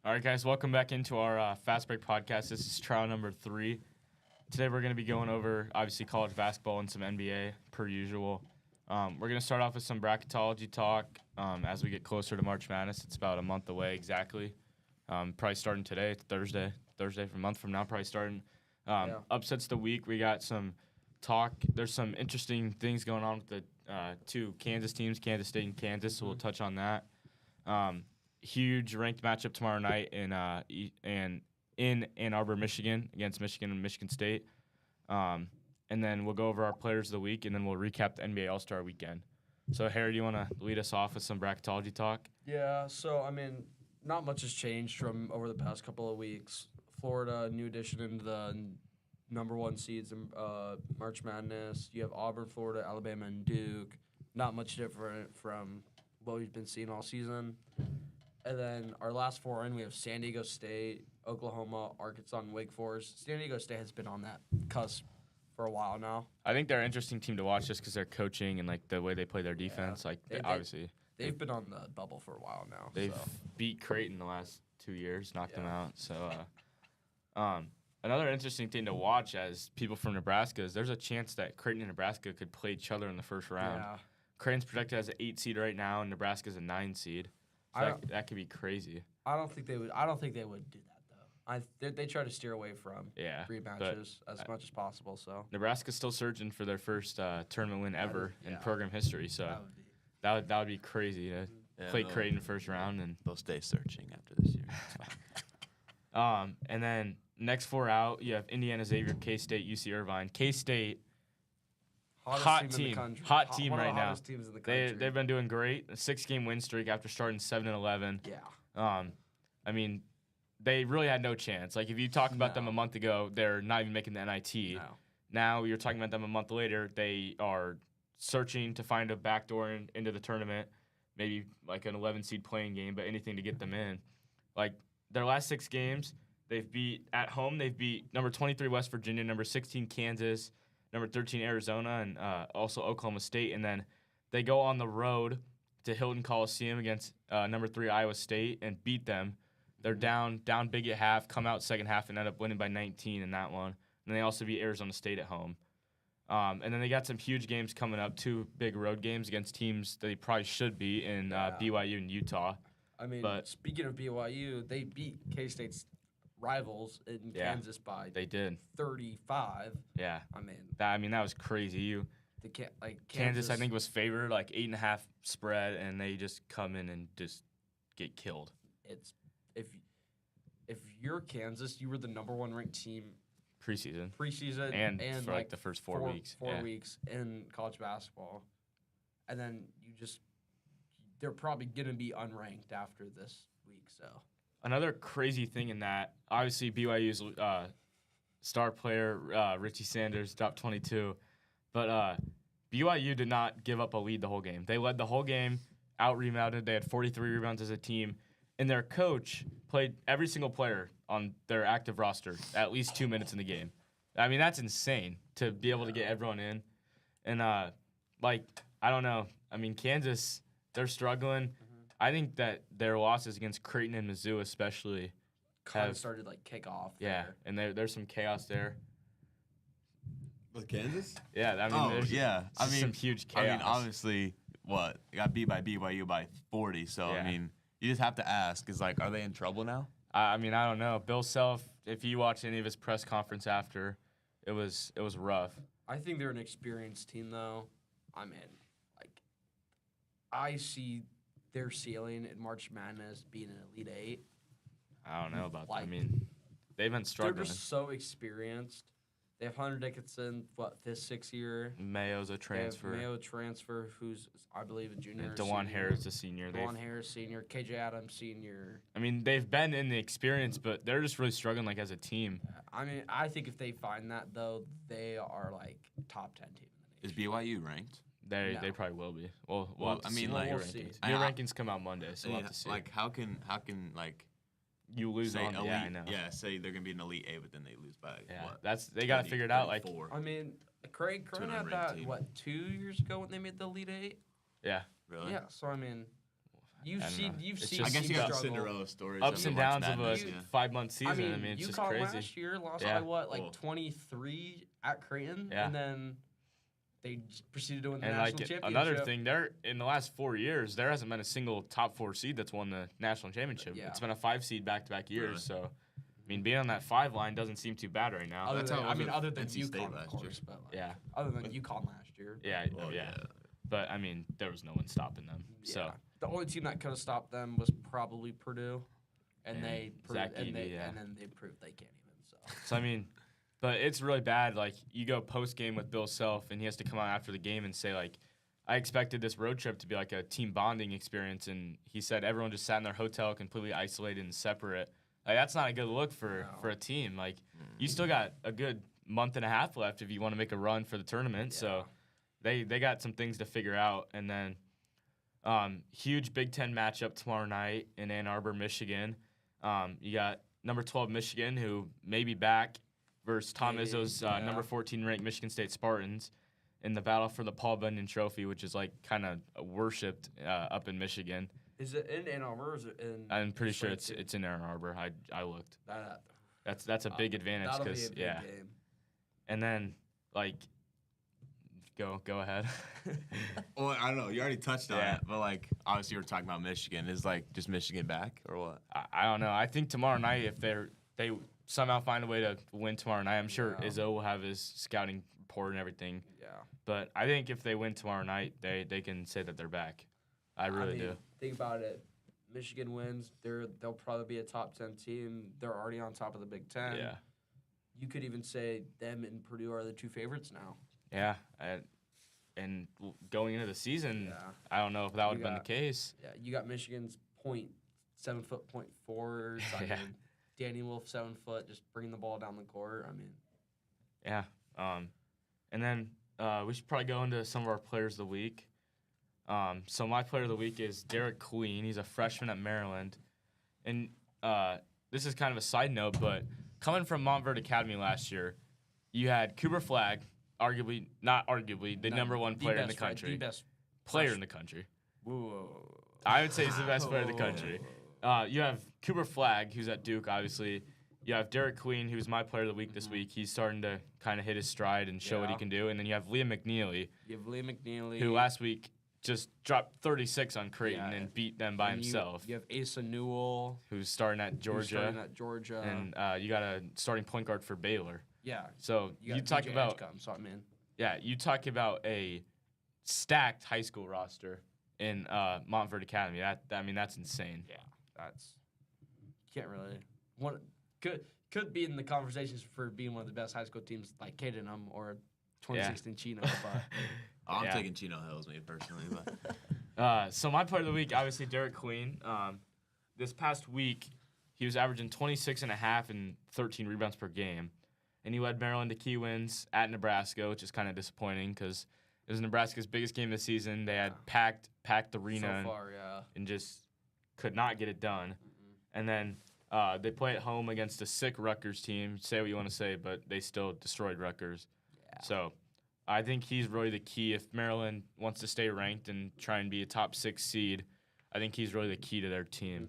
All right, guys, welcome back into our FastBreak podcast. This is trial number 3. Today we're going to be going over, obviously, college basketball and some NBA, per usual. We're going to start off with some bracketology talk as we get closer to March Madness. It's about a month away exactly. Probably starting today. It's Thursday from a month from now, probably starting. Upsets the week. We got some talk. There's some interesting things going on with the two Kansas teams, Kansas State and Kansas, so we'll touch on that. Huge ranked matchup tomorrow night in Ann Arbor, Michigan, against Michigan and Michigan State. And then we'll go over our players of the week, and then we'll recap the NBA All-Star Weekend. So, Harry, do you want to lead us off with some bracketology talk? Yeah, so, not much has changed from over the past couple of weeks. Florida, new addition into the number 1 seeds in March Madness. You have Auburn, Florida, Alabama, and Duke. Not much different from what we've been seeing all season. And then our last 4 in, we have San Diego State, Oklahoma, Arkansas, and Wake Forest. San Diego State has been on that cusp for a while now. I think they're an interesting team to watch just because they're coaching and the way they play their defense. They've been on the bubble for a while now. They've beat Creighton the last 2 years, knocked them out. So, another interesting thing to watch as people from Nebraska is there's a chance that Creighton and Nebraska could play each other in the first round. Yeah. Creighton's projected as an 8 seed right now, and Nebraska's a 9 seed. So that could be crazy. I don't think they would do that though. They try to steer away from rematches as much as possible. So Nebraska's still searching for their first tournament win ever in program history. So that would be crazy to play Creighton first round, and they'll stay searching after this year. And then next 4 out, you have Indiana, Xavier, K-State, UC Irvine. K-State. Hot team right now. They've been doing great. A 6-game win streak after starting 7-11. Yeah. They really had no chance. Like if you talked about them a month ago, they're not even making the NIT. No. Now you're talking about them a month later. They are searching to find a backdoor into the tournament, maybe like an 11 seed playing game, but anything to get them in. Like their last 6 games, they've beat number 23 West Virginia, number 16 Kansas, number 13 Arizona, and also Oklahoma State. And then they go on the road to Hilton Coliseum against number 3 Iowa State and beat them. They're down big at half, come out second half, and end up winning by 19 in that one. And they also beat Arizona State at home. And then they got some huge games coming up, 2 big road games against teams that they probably should be in BYU and Utah. Speaking of BYU, they beat K-State's rivals in Kansas by 35. Yeah. That was crazy. Kansas, I think, was favored 8.5 spread, and they just come in and just get killed. It's if you're Kansas, you were the number 1 ranked team preseason and for the first 4 weeks. 4 weeks in college basketball, and then they're probably gonna be unranked after this week. So. Another crazy thing in that, obviously BYU's star player, Richie Sanders, dropped 22. But BYU did not give up a lead the whole game. They led the whole game, out-rebounded. They had 43 rebounds as a team. And their coach played every single player on their active roster at least 2 minutes in the game. That's insane to be able to get everyone in. And, I don't know. Kansas, they're struggling. I think that their losses against Creighton and Mizzou especially kind of started kick off. Yeah, and there's some chaos there. With Kansas? Yeah, there's some huge chaos. Obviously, they got beat by BYU by 40. So you just have to ask: are they in trouble now? I don't know. Bill Self, if you watch any of his press conference after, it was rough. I think they're an experienced team, though. I see their ceiling in March Madness being an Elite 8. I don't know about that. They've been struggling. They're just so experienced. They have Hunter Dickinson, this 6th year. Mayo's a transfer. Who's, I believe, a junior. And DeJuan Harris, a senior. DeJuan Harris, senior. KJ Adams, senior. They've been in the experience, but they're just really struggling, as a team. I think if they find that, though, they are, top 10 team in the nation. Is BYU ranked? They probably will be. We'll see. We'll rankings. see. Your rankings come out Monday, so we'll have to see. How can you lose on elite, I know. Yeah, say they're gonna be an Elite 8, but then they lose by they got to figure it out. Craig had that 2 years ago when they made the Elite 8. Yeah. Really? Yeah. So You've I don't seen know. you've It's seen. just I guess you teams got the struggle. Cinderella stories. ups and March downs of a Madness, yeah. 5-month season. I mean, it's just UConn crazy. last year lost Yeah. by what, like Oh. 23 at Creighton, Yeah. and then they just proceeded to win the And national like championship. another thing, there in the last 4 years, there hasn't been a single top 4 seed that's won the national championship. Yeah. It's been a 5 seed back-to-back years. Really? So, I mean, being on that 5 line doesn't seem too bad right now. Other That's than, how it I was mean, with other than NC State UConn, of last course, year. but like, Yeah. other than UConn last year. Yeah, Well, yeah. But I mean, there was no one stopping them. Yeah. So The only team that could have stopped them was probably Purdue, and And they Zach proved, and Edey, yeah. then they proved they can't even. So I mean, but it's really bad. Like you go post game with Bill Self, and he has to come out after the game and say like, I expected this road trip to be like a team bonding experience, and he said everyone just sat in their hotel, completely isolated and separate. Like that's not a good look for a team. Like you still got a good month and a half left if you want to make a run for the tournament. Yeah. So they got some things to figure out, and then huge Big Ten matchup tomorrow night in Ann Arbor, Michigan. You got number 12 Michigan, who may be back, versus Tom Izzo's number 14 ranked Michigan State Spartans in the battle for the Paul Bunyan Trophy, which is like kind of worshipped up in Michigan. Is it in Ann Arbor or is it in? I'm pretty sure Detroit, it's in Ann Arbor. I looked. That, That's a big advantage that'll be a because big yeah. game. And then like go ahead. Well, I don't know. You already touched on Yeah. it, but like obviously you were talking about Michigan. Is like just Michigan back or what? I don't know. I think tomorrow night, if they somehow find a way to win tomorrow night, I'm sure Yeah. Izzo will have his scouting report and everything. Yeah. But I think if they win tomorrow night, they can say that they're back. I really do. Think about it. Michigan wins. They'll probably be a top 10 team. They're already on top of the Big Ten. Yeah. You could even say them and Purdue are the two favorites now. Yeah. And going into the season, Yeah. I don't know if that would have been the got- case. Yeah, you got Michigan's 7-foot point forwards. I Yeah. mean, Danny Wolf 7 foot, just bringing the ball down the court. I mean, Yeah. And then we should probably go into some of our players of the week. So my player of the week is Derek Queen. He's a freshman at Maryland. And this is kind of a side note, but coming from Montverde Academy last year, you had Cooper Flagg, not arguably, the number one player in the country. The best Player in the country. Whoa. I would say he's the best player in the country. You have Cooper Flagg, who's at Duke, obviously. You have Derek Queen, who's my player of the week this week. He's starting to kind of hit his stride and show what he Yeah. can do. And then you have Liam McNeely, You have Liam McNeely. who last week just dropped 36 on Creighton Yeah. and beat them by and himself, You have Asa Newell. who's starting at who's starting Georgia. at Georgia. And you got a starting point guard for Baylor. yeah. So You, you got talk DJ about Edgecombe, so I mean, you talk about a stacked high school roster in Montverde Academy. That's insane. yeah, that's can't really could be in the conversations for being one of the best high school teams like Cadenham or 2016 Chino. But I'm Yeah. taking Chino Hills, me personally, but So my player of the week, obviously Derek Queen. This past week, he was averaging 26 and a half and 13 rebounds per game. And he led Maryland to key wins at Nebraska, which is kind of disappointing because it was Nebraska's biggest game of the season. They had packed the arena so far, yeah. and just could not get it done. And then they play at home against a sick Rutgers team. Say what you want to say, but they still destroyed Rutgers. Yeah. So I think he's really the key. If Maryland wants to stay ranked and try and be a top 6 seed, I think he's really the key to their team.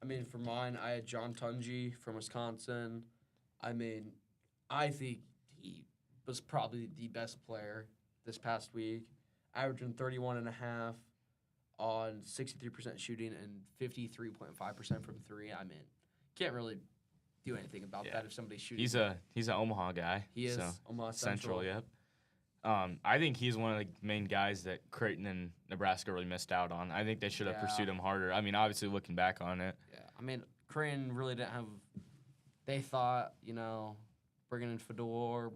I mean, for mine, I had John Tungy from Wisconsin. I mean, I think he was probably the best player this past week, averaging 31.5 on 63% shooting and 53.5% from 3. I mean, can't really do anything about that if somebody's shooting. He's an Omaha guy. He is so Omaha Central. Yep. I think he's one of the main guys that Creighton and Nebraska really missed out on. I think they should have Yeah. pursued him harder. I mean, obviously looking back on it. Yeah, I mean, Creighton really didn't have. They thought, bringing in Fedor,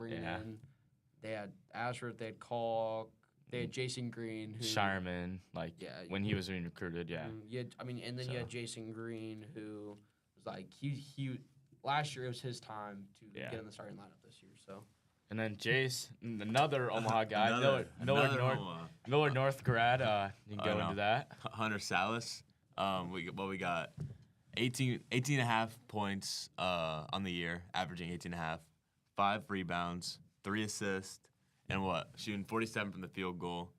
They had Ashworth, they had Kalk, they had Jason Green. Who, Shireman, when he was being recruited, yeah. You had Jason Green, who was like he last year it was his time to get in the starting lineup this year. So. And then Jace, another Omaha guy, another Omaha. Millard North grad. You can go into that. Hunter Salas. We got 18 and a half points on the year, averaging 18 and a half, 5 rebounds, 3 assists, and shooting 47 from the field goal.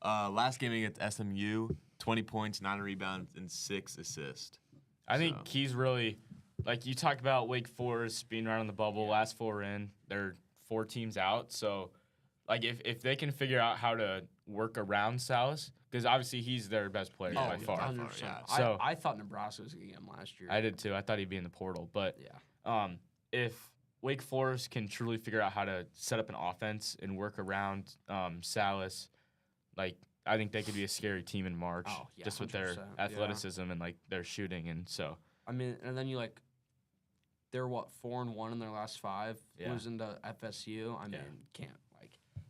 Last game against SMU, 20 points, 9 rebounds, and 6 assists. I think So- he's really, like you talk about Wake Forest being right on the bubble, last 4 in, they're 4 teams out. So, like, if they can figure out how to work around Salas, because obviously he's their best player Yeah, by yeah, far. 100%. yeah. So- I thought Nebraska was going to get him last year. I did too. I thought he'd be in the portal. But Yeah. if Wake Forest can truly figure out how to set up an offense and work around Salas, like, I think they could be a scary team in March, Oh, yeah, just with their 100%, yeah. athleticism and like their shooting, and so I mean, and then they're 4-1 in their last 5, Yeah. losing to FSU. I mean, Yeah. can't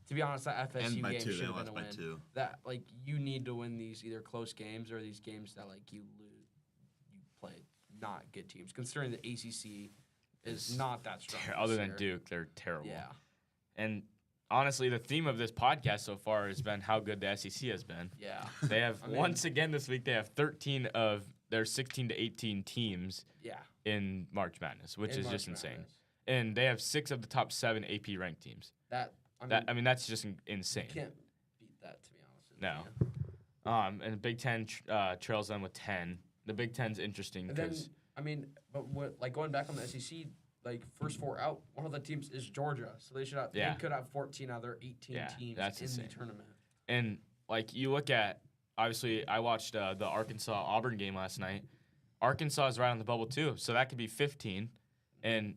to be honest, that FSU And by game 2, should they have been lost a by win. 2. That you need to win these either close games or these games that you lose, you play not good teams. Considering the ACC is not that strong. other this than year. Duke, they're terrible. Yeah. And honestly, the theme of this podcast so far has been how good the SEC has been. Yeah. They have I mean- once again this week. They have 13 of their 16 to 18 teams Yeah. in March Madness, which In is March just insane. Madness. And they have 6 of the top 7 AP ranked teams. That's just insane. you can't beat that, to be honest with No. you. And the Big Ten trails them with 10. The Big Ten's interesting And then, because going back on the SEC, first 4 out, one of the teams is Georgia, so they should have. Yeah. They could have 14 out of their 18 teams that's in insane. the tournament. and you look at obviously I watched the Arkansas Auburn game last night. Arkansas is right on the bubble too, so that could be 15, and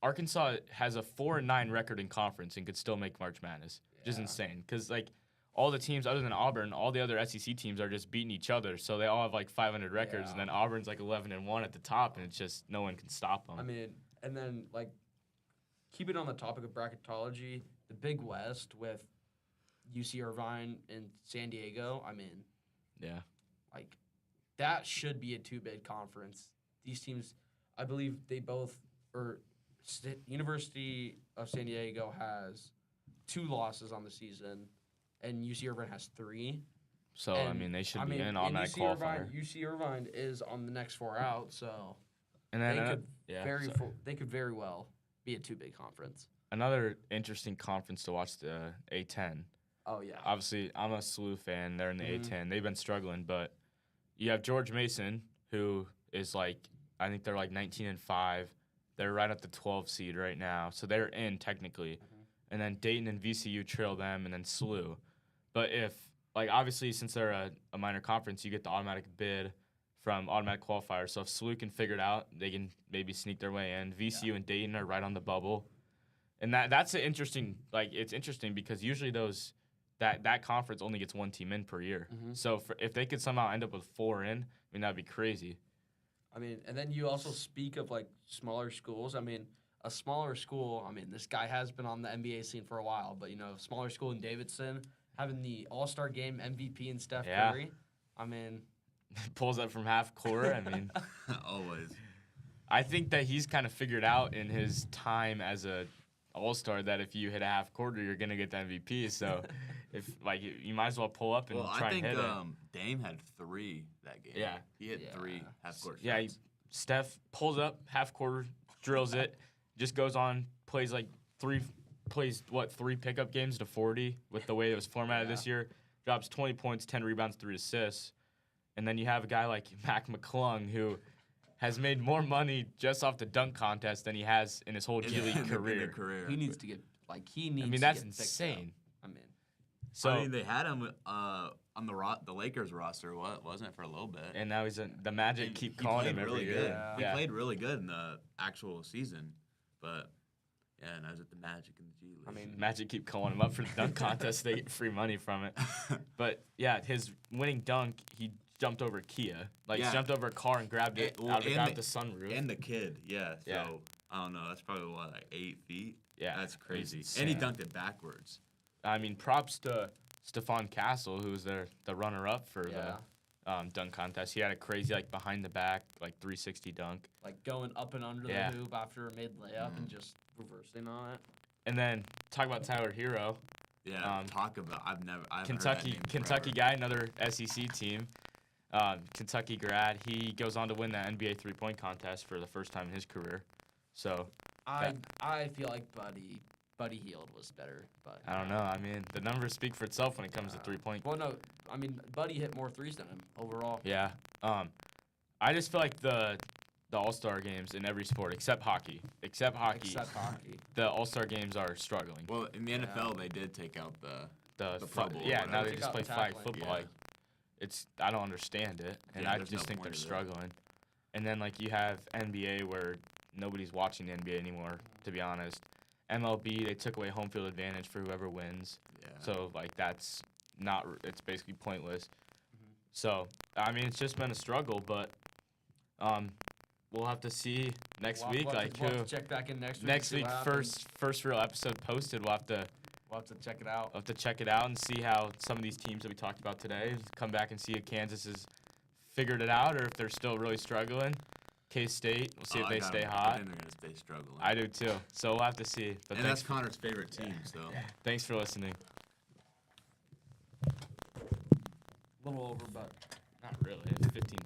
Arkansas has a 4-9 record in conference and could still make March Madness, which is Yeah. insane because all the teams other than Auburn, all the other SEC teams are just beating each other, so they all have 500 records, and Yeah. then Auburn's 11-1 at the top, and it's just no one can stop them. I mean, and then keeping on the topic of bracketology, the Big West with UC Irvine and San Diego. I mean, yeah, that should be a 2-bid conference. These teams, I believe, they both University of San Diego has 2 losses on the season, and UC Irvine has 3. so And, they should be mean, an automatic UC Irvine, qualifier. UC Irvine is on the next 4 out, so And then they could very well be a 2-bid conference. another interesting conference to watch, the A10. Oh yeah. Obviously, I'm a SLU fan. They're in the Mhm. A10. They've been struggling, but you have George Mason, who is I think they're 19-5. They're right at the 12 seed right now, so they're in technically. And then Dayton and VCU trail them, and then SLU. But if obviously since they're a minor conference, you get the automatic bid from automatic qualifiers. So if SLU can figure it out, they can maybe sneak their way in. VCU and Dayton are right on the bubble, and that's an interesting. It's interesting because usually that conference only gets 1 team in per year. Mhm. So if they could somehow end up with 4 in, that'd be crazy. I mean, and then you also speak of smaller schools. I mean, a smaller school. I mean, this guy has been on the NBA scene for a while, but a smaller school in Davidson having the All-Star Game MVP and Steph Yeah. Curry. I mean, Pulls up from half court. Always. I think that he's kind of figured out in his time as a All-Star that if you hit a half quarter, you're gonna get the MVP. So if you might as well pull up and Well, try I think and hit it. Dame had 3 that game. Yeah. He hit Yeah. 3 half-court Yeah, shots. Steph pulls up half quarter, drills it, just goes on, plays 3 pickup games to 40 with the way it was formatted this year. Drops 20 points, 10 rebounds, 3 assists, and then you have a guy like Mac McClung who has made more money just off the dunk contest than he has in his whole G League In the career. career. he needs to get he needs. to That's get picked insane. up. I mean, So they had him on the Lakers roster, wasn't it, for a little bit? and now the Magic And keep he calling played him every really year. good. Yeah. He played really good in the actual season, but now he's at the Magic in the G League. I mean, Magic keep calling him up for the dunk contest. They get free money from it. But yeah, his winning dunk, he jumped over Kia. Yeah. Jumped over a car and grabbed it And- out and grabbed the- the sunroof. and the kid, yeah. So Yeah. I don't know. That's probably 8 feet. Yeah, That's it's crazy. insane. And he dunked it backwards. Props to Stephon Castle, who's the runner-up for yeah, the dunk contest. He had a crazy behind the back 360 dunk. going up and under Yeah. the hoop after a mid layup and just reversing on it. And then talk about Tyler Hero, Yeah. Talk about. I haven't heard that name Kentucky forever. guy, another SEC team. Kentucky grad. He goes on to win the NBA three-point contest for the first time in his career. So I feel like Buddy Buddy Hield was better, but I don't know. I mean, the numbers speak for itself when it comes to 3-point. Well, no, I mean Buddy hit more threes than him overall. Yeah. I just feel like the All-Star games in every sport except hockey, Except hockey. the All-Star games are struggling. Well, in the NFL, they did take out the Pro Bowl. Yeah, or now whatever. they just play tackling. flag football. Yeah. Like, I don't understand it, and Yeah, I there's just no think they're point to it. struggling. And then like you have NBA where nobody's watching the NBA anymore, to be honest. MLB, they took away home field advantage for whoever wins. Yeah. So like that's not. It's basically pointless. So I mean, it's just been a struggle, but we'll have to see next week. We'll have Like to check back in next week. next see week, what happens. first real episode posted. We'll have to check it out. check it out and see how some of these teams that we talked about today come back and see if Kansas has figured it out or if they're still really struggling. K-State, we'll see if they stay hot. I think they're gonna stay struggling. I do too. So we'll have to see. But and thanks, that's Connor's favorite team. So thanks for listening. A little over, but Not really. It's 15